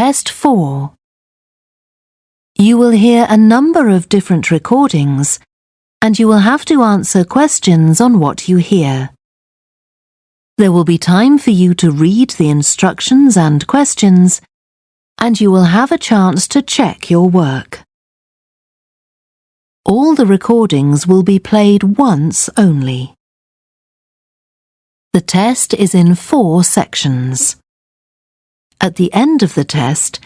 Test 4. You will hear a number of different recordings, and you will have to answer questions on what you hear. There will be time for you to read the instructions and questions, and you will have a chance to check your work. All the recordings will be played once only. The test is in 4 sections. At the end of the test,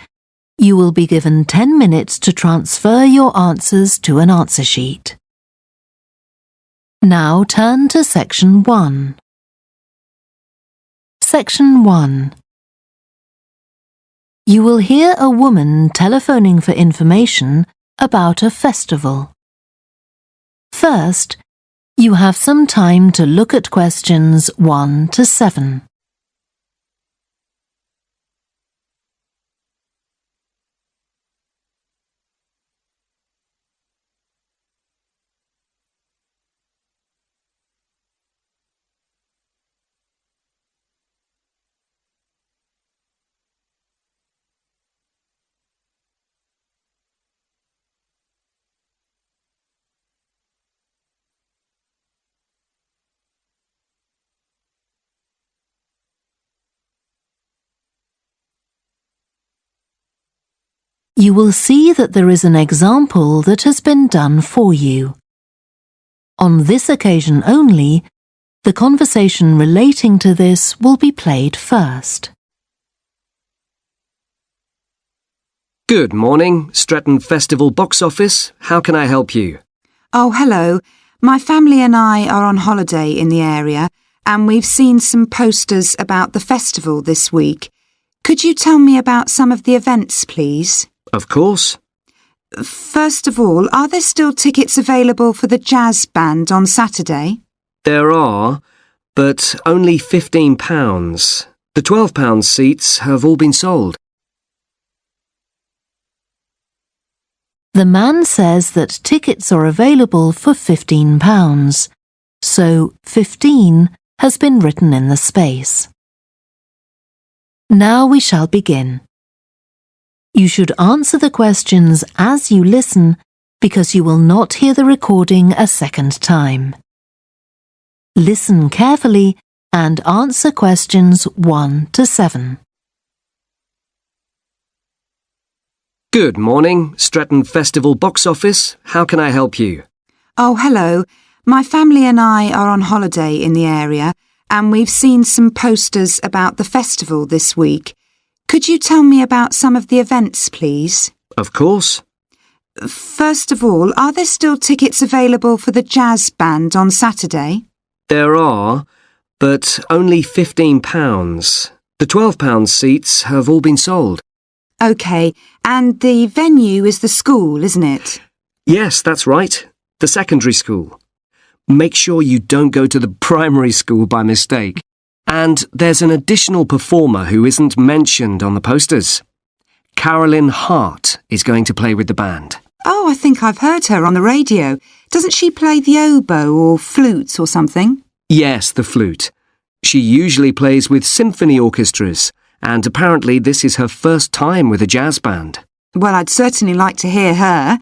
you will be given 10 minutes to transfer your answers to an answer sheet. Now turn to Section 1. Section 1. You will hear a woman telephoning for information about a festival. First, you have some time to look at questions 1 to 7. You will see that there is an example that has been done for you. On this occasion only, the conversation relating to this will be played first. Good morning, Stretton Festival box office. How can I help you? Oh, hello. My family and I are on holiday in the area, and we've seen some posters about the festival this week. Could you tell me about some of the events, please? Of course. First of all, are there still tickets available for the jazz band on Saturday? There are, but only £15. The £12 seats have all been sold. The man says that tickets are available for £15, so 15 has been written in the space. Now we shall begin. You should answer the questions as you listen because you will not hear the recording a second time. Listen carefully and answer questions 1 to 7. Good morning, Stretton Festival box office. How can I help you? Oh, hello. My family and I are on holiday in the area, and we've seen some posters about the festival this week. Could you tell me about some of the events, please? Of course. First of all, are there still tickets available for the jazz band on Saturday? There are, but only £15. The £12 seats have all been sold. OK, and the venue is the school, isn't it? Yes, that's right. The secondary school. Make sure you don't go to the primary school by mistake. And there's an additional performer who isn't mentioned on the posters. Carolyn Hart is going to play with the band. Oh, I think I've heard her on the radio. Doesn't she play the oboe or flutes or something? Yes, the flute. She usually plays with symphony orchestras, and apparently this is her first time with a jazz band. Well, I'd certainly like to hear her.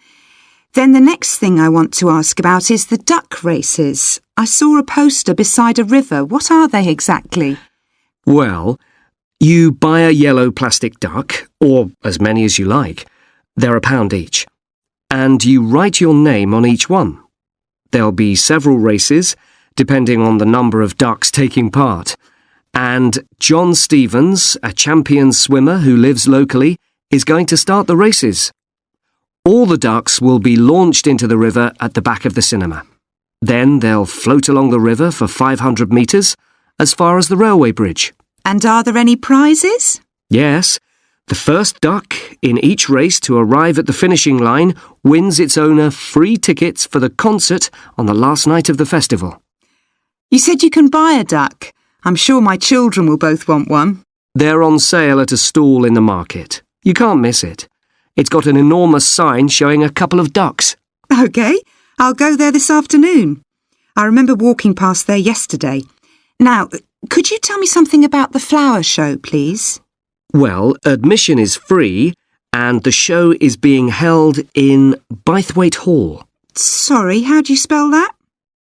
Then the next thing I want to ask about is the duck races. I saw a poster beside a river. What are they exactly? Well, you buy a yellow plastic duck, or as many as you like. They're £1 each. And you write your name on each one. There'll be several races, depending on the number of ducks taking part. And John Stevens, a champion swimmer who lives locally, is going to start the races. All the ducks will be launched into the river at the back of the cinema. Then they'll float along the river for 500 metres, as far as the railway bridge. And are there any prizes? Yes. The first duck in each race to arrive at the finishing line wins its owner free tickets for the concert on the last night of the festival. You said you can buy a duck. I'm sure my children will both want one. They're on sale at a stall in the market. You can't miss it. It's got an enormous sign showing a couple of ducks. OK, I'll go there this afternoon. I remember walking past there yesterday. Now, could you tell me something about the flower show, please? Well, admission is free and the show is being held in Bythwaite Hall. Sorry, how do you spell that?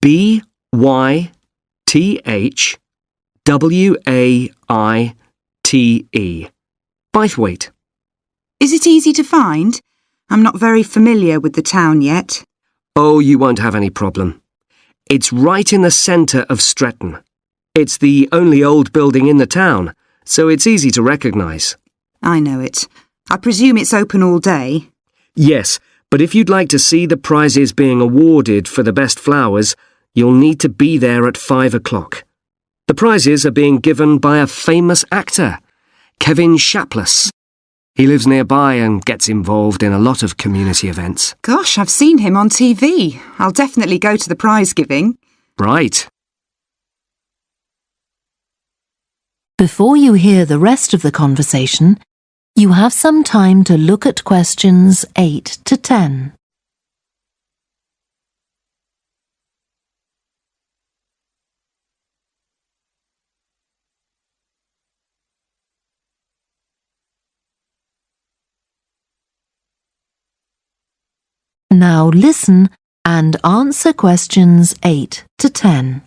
Bythwaite. Bythwaite. Is it easy to find? I'm not very familiar with the town yet. Oh, you won't have any problem. It's right in the centre of Stretton. It's the only old building in the town, so it's easy to recognise. I know it. I presume it's open all day. Yes, but if you'd like to see the prizes being awarded for the best flowers, you'll need to be there at 5 o'clock. The prizes are being given by a famous actor, Kevin Shapless. He lives nearby and gets involved in a lot of community events. Gosh, I've seen him on TV. I'll definitely go to the prize giving. Right. Before you hear the rest of the conversation, you have some time to look at questions 8 to 10. Now listen and answer questions 8 to 10.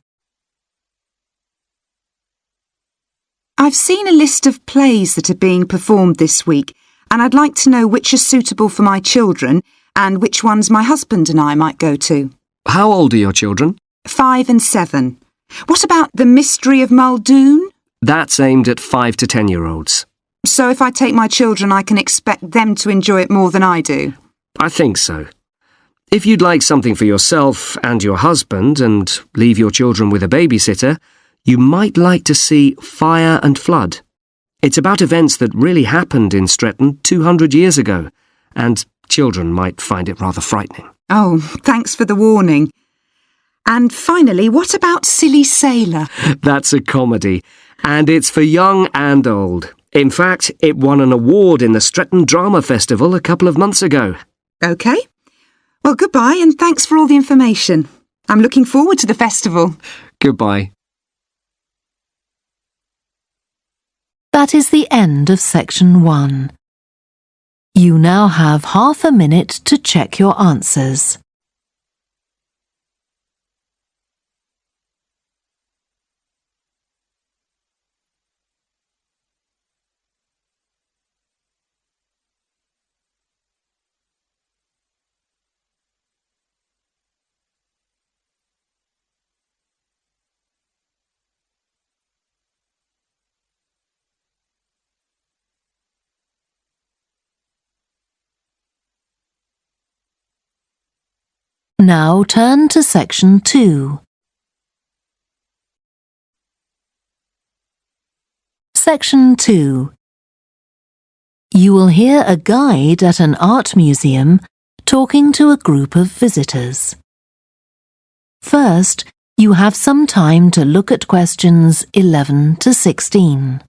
I've seen a list of plays that are being performed this week, and I'd like to know which are suitable for my children and which ones my husband and I might go to. How old are your children? 5 and 7. What about The Mystery of Muldoon? That's aimed at 5 to 10-year-olds. So if I take my children, I can expect them to enjoy it more than I do? I think so. If you'd like something for yourself and your husband and leave your children with a babysitter, you might like to see Fire and Flood. It's about events that really happened in Stretton 200 years ago, and children might find it rather frightening. Oh, thanks for the warning. And finally, what about Silly Sailor? That's a comedy, and it's for young and old. In fact, it won an award in the Stretton Drama Festival a couple of months ago. OK. Well, goodbye and thanks for all the information. I'm looking forward to the festival. Goodbye. That is the end of section 1. You now have half a minute to check your answers. Now turn to section 2. Section 2. You will hear a guide at an art museum talking to a group of visitors. First, you have some time to look at questions 11 to 16.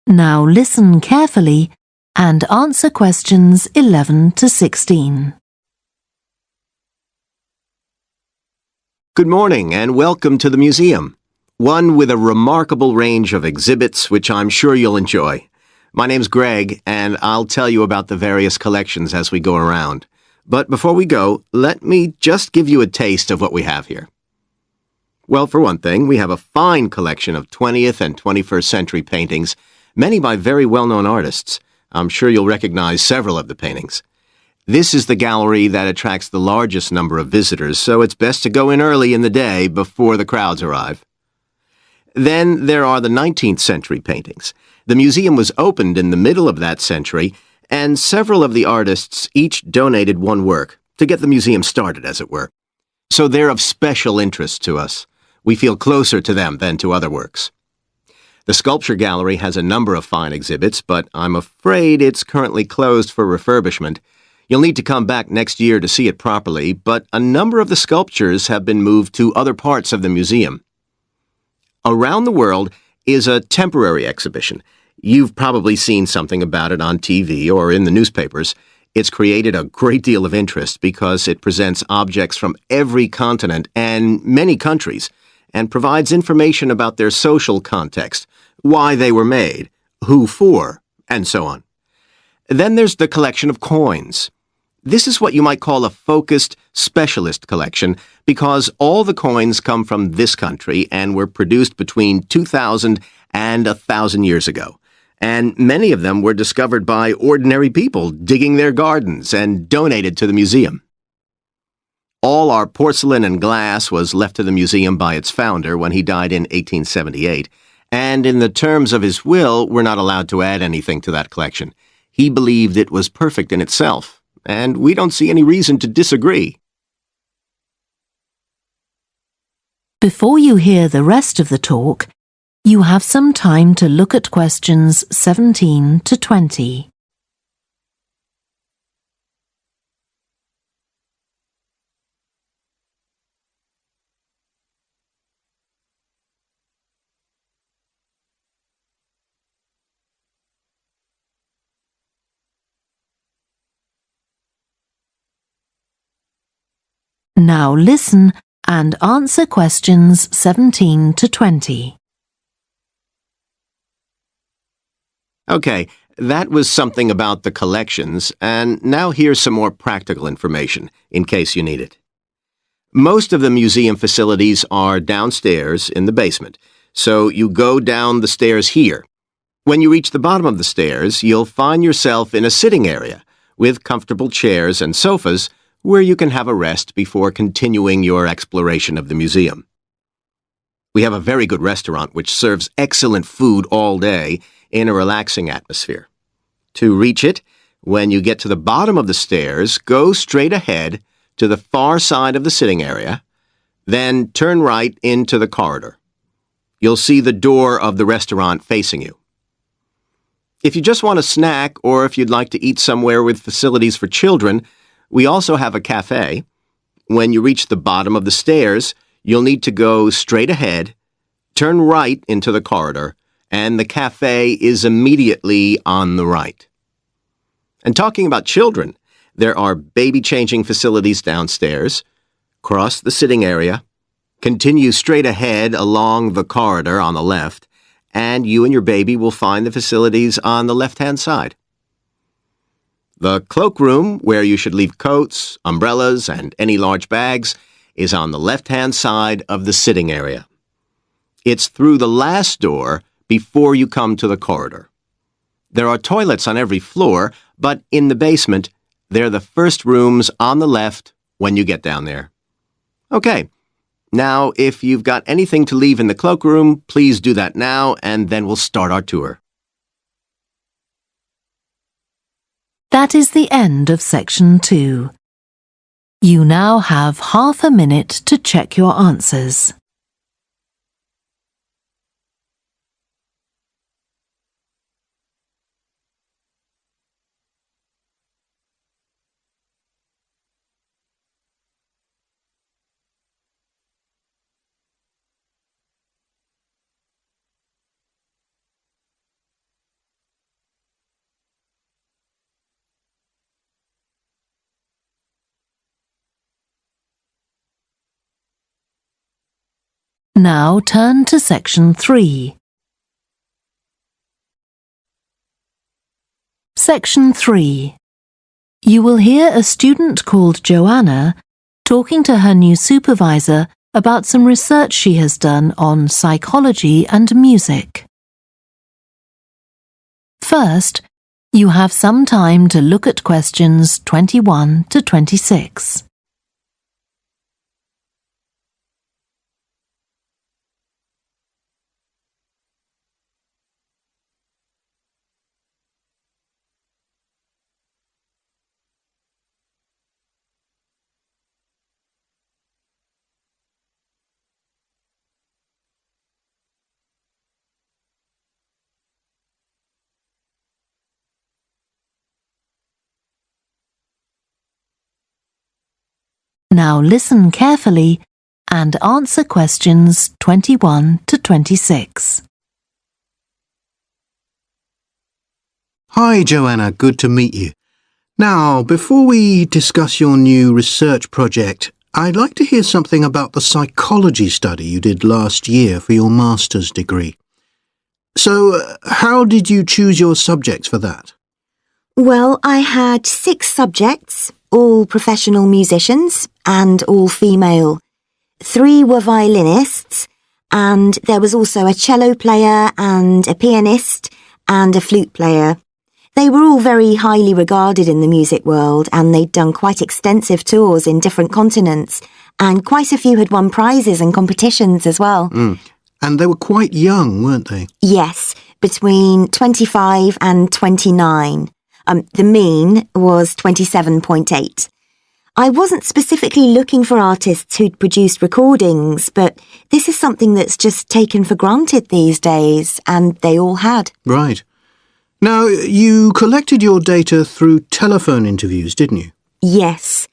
Now listen carefully and answer questions 11 to 16. Good morning and welcome to the museum, one with a remarkable range of exhibits which I'm sure you'll enjoy. My name's Greg and I'll tell you about the various collections as we go around. But before we go, let me just give you a taste of what we have here. Well, for one thing, we have a fine collection of 20th and 21st century paintings, many by very well-known artists. I'm sure you'll recognize several of the paintings. This is the gallery that attracts the largest number of visitors, so it's best to go in early in the day before the crowds arrive. Then there are the 19th century paintings. The museum was opened in the middle of that century, and several of the artists each donated one work to get the museum started, as it were. So they're of special interest to us. We feel closer to them than to other works. The sculpture gallery has a number of fine exhibits, but I'm afraid it's currently closed for refurbishment. You'll need to come back next year to see it properly, but a number of the sculptures have been moved to other parts of the museum. Around the World is a temporary exhibition. You've probably seen something about it on TV or in the newspapers. It's created a great deal of interest because it presents objects from every continent and many countries, and provides information about their social context, why they were made, who for, and so on. Then there's the collection of coins. This is what you might call a focused specialist collection because all the coins come from this country and were produced between 2,000 and 1,000 years ago. And many of them were discovered by ordinary people digging their gardens and donated to the museum. All our porcelain and glass was left to the museum by its founder when he died in 1878, and in the terms of his will, we're not allowed to add anything to that collection. He believed it was perfect in itself, and we don't see any reason to disagree. Before you hear the rest of the talk, you have some time to look at questions 17 to 20. Now listen and answer questions 17 to 20. Okay, that was something about the collections, and now here's some more practical information, in case you need it. Most of the museum facilities are downstairs in the basement, so you go down the stairs here. When you reach the bottom of the stairs, you'll find yourself in a sitting area with comfortable chairs and sofas where you can have a rest before continuing your exploration of the museum. We have a very good restaurant which serves excellent food all day in a relaxing atmosphere. To reach it, when you get to the bottom of the stairs, go straight ahead to the far side of the sitting area, then turn right into the corridor. You'll see the door of the restaurant facing you. If you just want a snack or if you'd like to eat somewhere with facilities for children, we also have a cafe. When you reach the bottom of the stairs, you'll need to go straight ahead, turn right into the corridor, and the cafe is immediately on the right. And talking about children, there are baby-changing facilities downstairs. Cross the sitting area, continue straight ahead along the corridor on the left, and you and your baby will find the facilities on the left-hand side. The cloakroom, where you should leave coats, umbrellas, and any large bags, is on the left-hand side of the sitting area. It's through the last door before you come to the corridor. There are toilets on every floor, but in the basement, they're the first rooms on the left when you get down there. Okay, now if you've got anything to leave in the cloakroom, please do that now, and then we'll start our tour. That is the end of section 2. You now have half a minute to check your answers. Now turn to section 3. Section 3. You will hear a student called Joanna talking to her new supervisor about some research she has done on psychology and music. First, you have some time to look at questions 21 to 26. Now listen carefully and answer questions 21 to 26. Hi, Joanna. Good to meet you. Now, before we discuss your new research project, I'd like to hear something about the psychology study you did last year for your master's degree. So, how did you choose your subjects for that? Well, I had 6 subjects, all professional musicians and all female. 3 were violinists, and there was also a cello player and a pianist and a flute player. They were all very highly regarded in the music world, and they'd done quite extensive tours in different continents, and quite a few had won prizes and competitions as well. And they were quite young, weren't they? Yes, between 25 and 29. The mean was 27.8. I wasn't specifically looking for artists who'd produced recordings, but this is something that's just taken for granted these days, and they all had. Right. Now, you collected your data through telephone interviews, didn't you? Yes.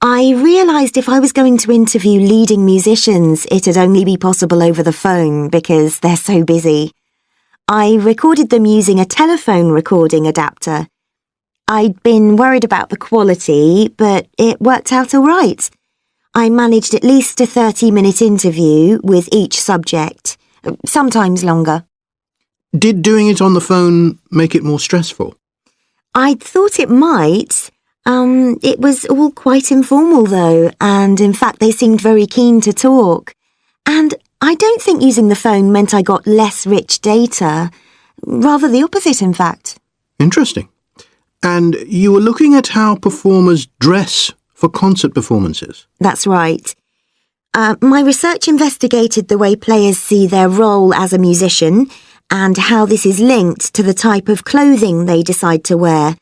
I realised if I was going to interview leading musicians, it'd only be possible over the phone because they're so busy. I recorded them using a telephone recording adapter. I'd been worried about the quality, but it worked out all right. I managed at least a 30-minute interview with each subject, sometimes longer. Did doing it on the phone make it more stressful? I'd thought it might. It was all quite informal though, and in fact they seemed very keen to talk. And I don't think using the phone meant I got less rich data. Rather the opposite, in fact. Interesting. And you were looking at how performers dress for concert performances? That's right. My research investigated the way players see their role as a musician and how this is linked to the type of clothing they decide to wear.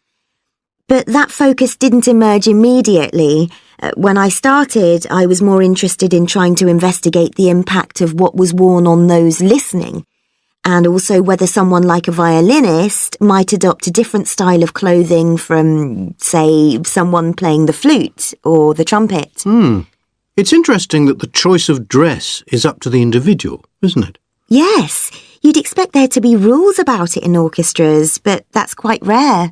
But that focus didn't emerge immediately. When I started, I was more interested in trying to investigate the impact of what was worn on those listening, and also whether someone like a violinist might adopt a different style of clothing from, say, someone playing the flute or the trumpet. It's interesting that the choice of dress is up to the individual, isn't it? Yes, you'd expect there to be rules about it in orchestras, but that's quite rare.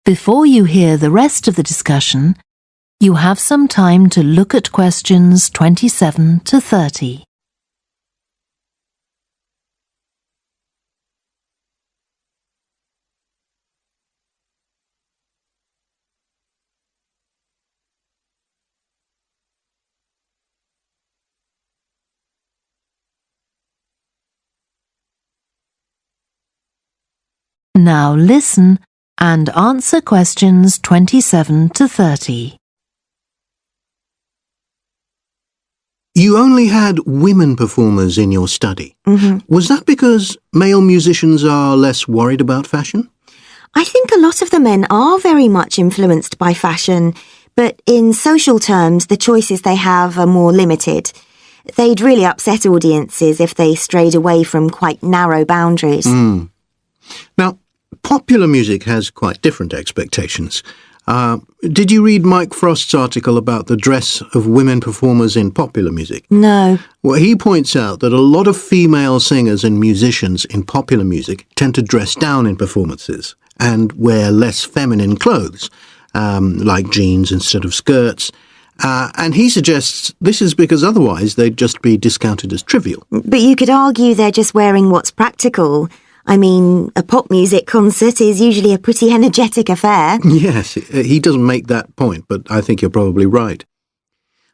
Before you hear the rest of the discussion, you have some time to look at questions 27 to 30. Now listen and answer questions 27 to 30. You only had women performers in your study. Was that because male musicians are less worried about fashion? I think a lot of the men are very much influenced by fashion, but in social terms, the choices they have are more limited. They'd really upset audiences if they strayed away from quite narrow boundaries. Now, popular music has quite different expectations. Did you read Mike Frost's article about the dress of women performers in popular music? No. Well, he points out that a lot of female singers and musicians in popular music tend to dress down in performances and wear less feminine clothes, like jeans instead of skirts. And he suggests this is because otherwise they'd just be discounted as trivial. But you could argue they're just wearing what's practical. I mean, a pop music concert is usually a pretty energetic affair. Yes, he doesn't make that point, but I think you're probably right.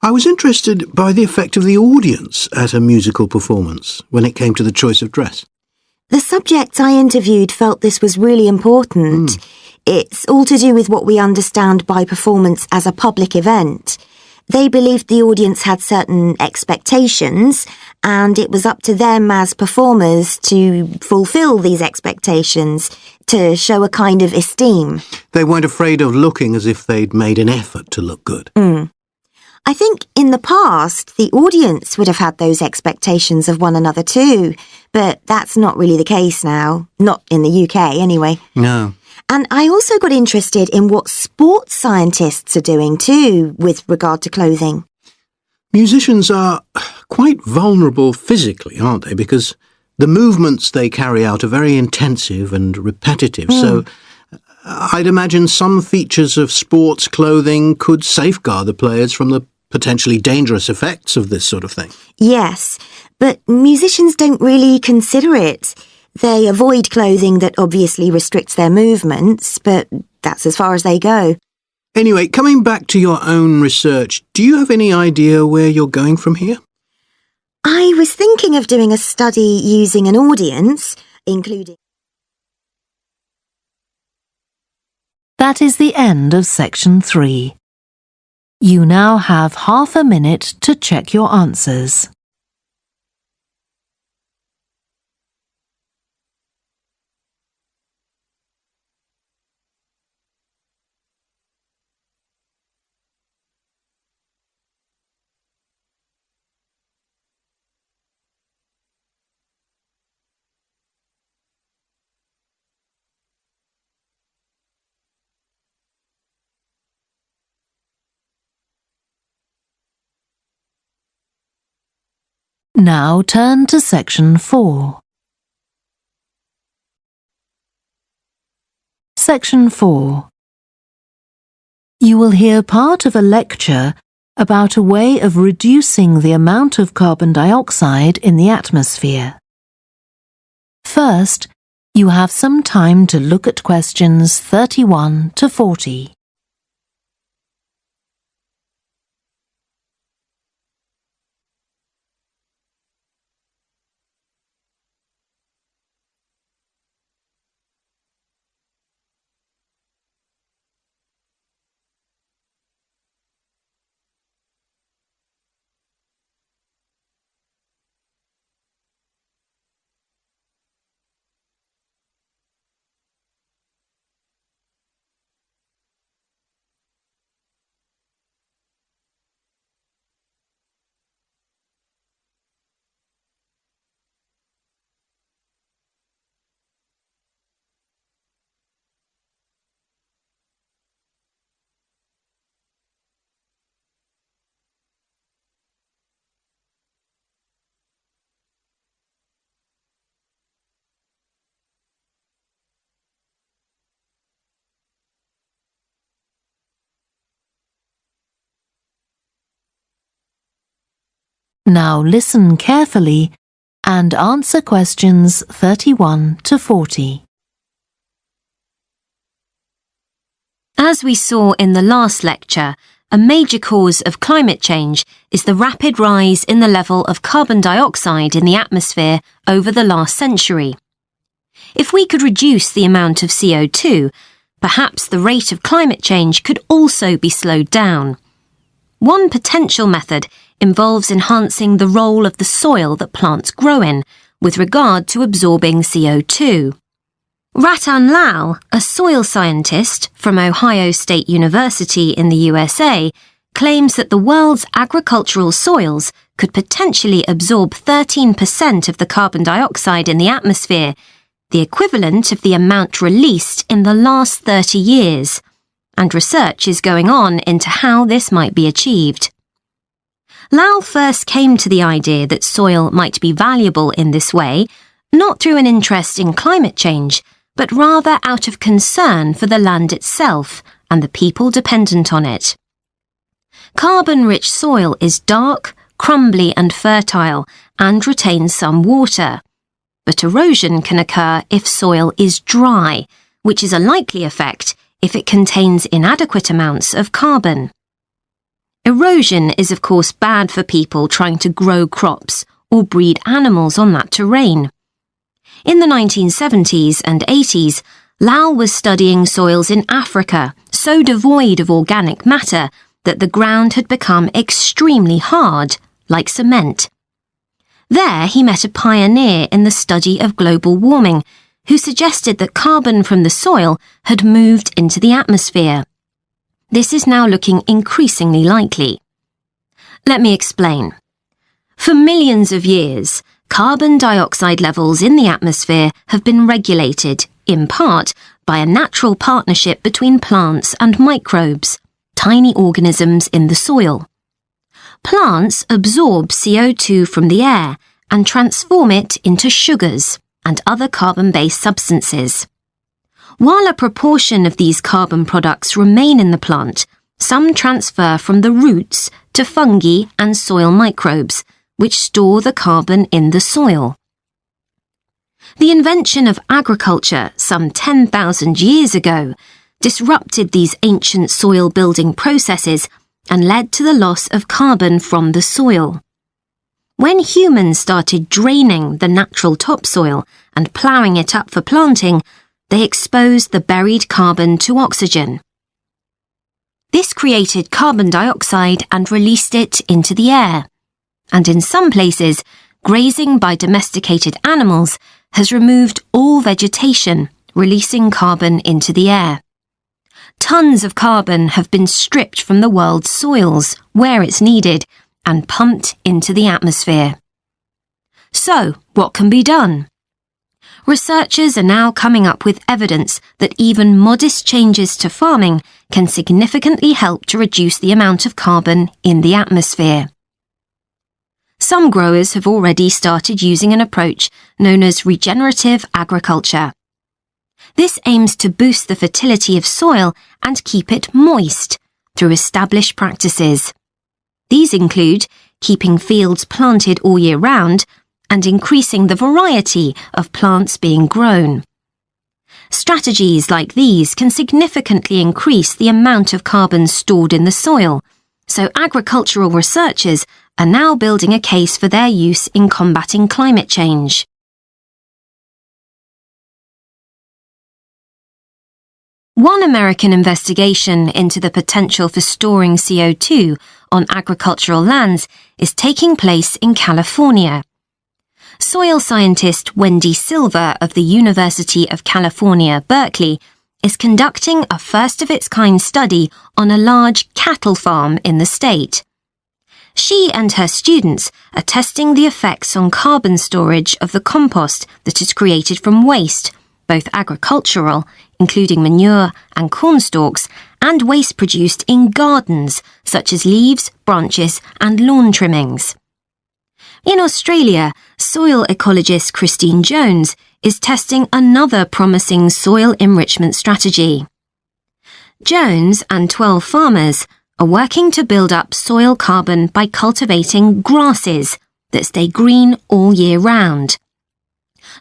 I was interested by the effect of the audience at a musical performance when it came to the choice of dress. The subjects I interviewed felt this was really important. It's all to do with what we understand by performance as a public event. They believed the audience had certain expectations, and it was up to them as performers to fulfill these expectations, to show a kind of esteem. They weren't afraid of looking as if they'd made an effort to look good. I think in the past, the audience would have had those expectations of one another too, but that's not really the case now. Not in the UK, anyway. No. And I also got interested in what sports scientists are doing too with regard to clothing. Musicians are quite vulnerable physically, aren't they? Because the movements they carry out are very intensive and repetitive, so I'd imagine some features of sports clothing could safeguard the players from the potentially dangerous effects of this sort of thing. Yes, but musicians don't really consider it. They avoid clothing that obviously restricts their movements, but that's as far as they go. Anyway, coming back to your own research, do you have any idea where you're going from here? I was thinking of doing a study using an audience, including... That is the end of section 3. You now have half a minute to check your answers. Now turn to section 4. Section 4. You will hear part of a lecture about a way of reducing the amount of carbon dioxide in the atmosphere. First, you have some time to look at questions 31 to 40. Now listen carefully and answer questions 31 to 40. As we saw in the last lecture, a major cause of climate change is the rapid rise in the level of carbon dioxide in the atmosphere over the last century. If we could reduce the amount of CO2, perhaps the rate of climate change could also be slowed down. One potential method involves enhancing the role of the soil that plants grow in with regard to absorbing CO2. Ratan Lal, a soil scientist from Ohio State University in the USA, claims that the world's agricultural soils could potentially absorb 13% of the carbon dioxide in the atmosphere, the equivalent of the amount released in the last 30 years, and research is going on into how this might be achieved. Lal first came to the idea that soil might be valuable in this way, not through an interest in climate change, but rather out of concern for the land itself and the people dependent on it. Carbon-rich soil is dark, crumbly and fertile and retains some water. But erosion can occur if soil is dry, which is a likely effect if it contains inadequate amounts of carbon. Erosion is of course bad for people trying to grow crops or breed animals on that terrain. In the 1970s and 80s, Lal was studying soils in Africa so devoid of organic matter that the ground had become extremely hard, like cement. There he met a pioneer in the study of global warming who suggested that carbon from the soil had moved into the atmosphere. This is now looking increasingly likely. Let me explain. For millions of years, carbon dioxide levels in the atmosphere have been regulated in part, by a natural partnership between plants and microbes, tiny organisms in the soil. Plants absorb CO2 from the air and transform it into sugars and other carbon-based substances. While a proportion of these carbon products remain in the plant, some transfer from the roots to fungi and soil microbes, which store the carbon in the soil. The invention of agriculture some 10,000 years ago disrupted these ancient soil-building processes and led to the loss of carbon from the soil. When humans started draining the natural topsoil and ploughing it up for planting, they exposed the buried carbon to oxygen. This created carbon dioxide and released it into the air. And in some places, grazing by domesticated animals has removed all vegetation, releasing carbon into the air. Tons of carbon have been stripped from the world's soils, where it's needed, and pumped into the atmosphere. So, what can be done? Researchers are now coming up with evidence that even modest changes to farming can significantly help to reduce the amount of carbon in the atmosphere. Some growers have already started using an approach known as regenerative agriculture. This aims to boost the fertility of soil and keep it moist through established practices. These include keeping fields planted all year round and increasing the variety of plants being grown. Strategies like these can significantly increase the amount of carbon stored in the soil, so agricultural researchers are now building a case for their use in combating climate change. One American investigation into the potential for storing CO2 on agricultural lands is taking place in California. Soil scientist Wendy Silver of the University of California, Berkeley, is conducting a first-of-its-kind study on a large cattle farm in the state. She and her students are testing the effects on carbon storage of the compost that is created from waste, both agricultural, including manure and corn stalks, and waste produced in gardens, such as leaves, branches, and lawn trimmings. In Australia, soil ecologist Christine Jones is testing another promising soil enrichment strategy. Jones and 12 farmers are working to build up soil carbon by cultivating grasses that stay green all year round.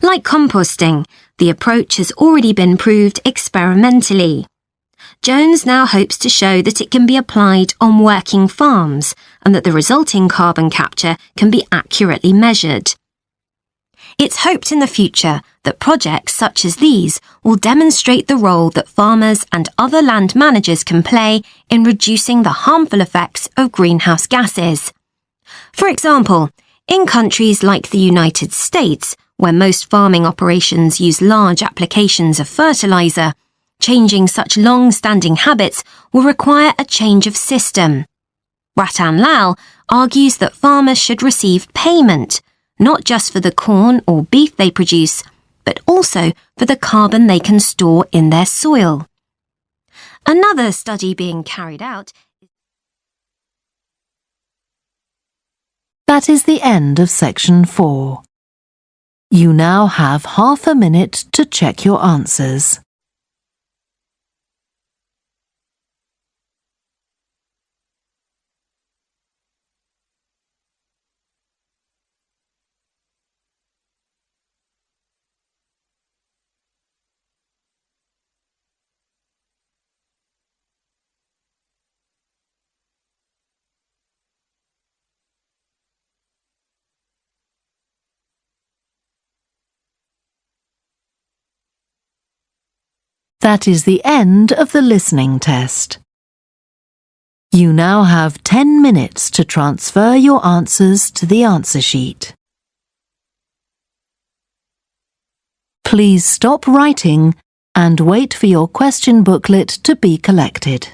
Like composting, the approach has already been proved experimentally. Jones now hopes to show that it can be applied on working farms and that the resulting carbon capture can be accurately measured. It's hoped in the future that projects such as these will demonstrate the role that farmers and other land managers can play in reducing the harmful effects of greenhouse gases. For example, in countries like the United States, where most farming operations use large applications of fertilizer, changing such long-standing habits will require a change of system. Ratan Lal argues that farmers should receive payment, not just for the corn or beef they produce, but also for the carbon they can store in their soil. Another study being carried out. That is the end of section 4. You now have half a minute to check your answers. That is the end of the listening test. You now have 10 minutes to transfer your answers to the answer sheet. Please stop writing and wait for your question booklet to be collected.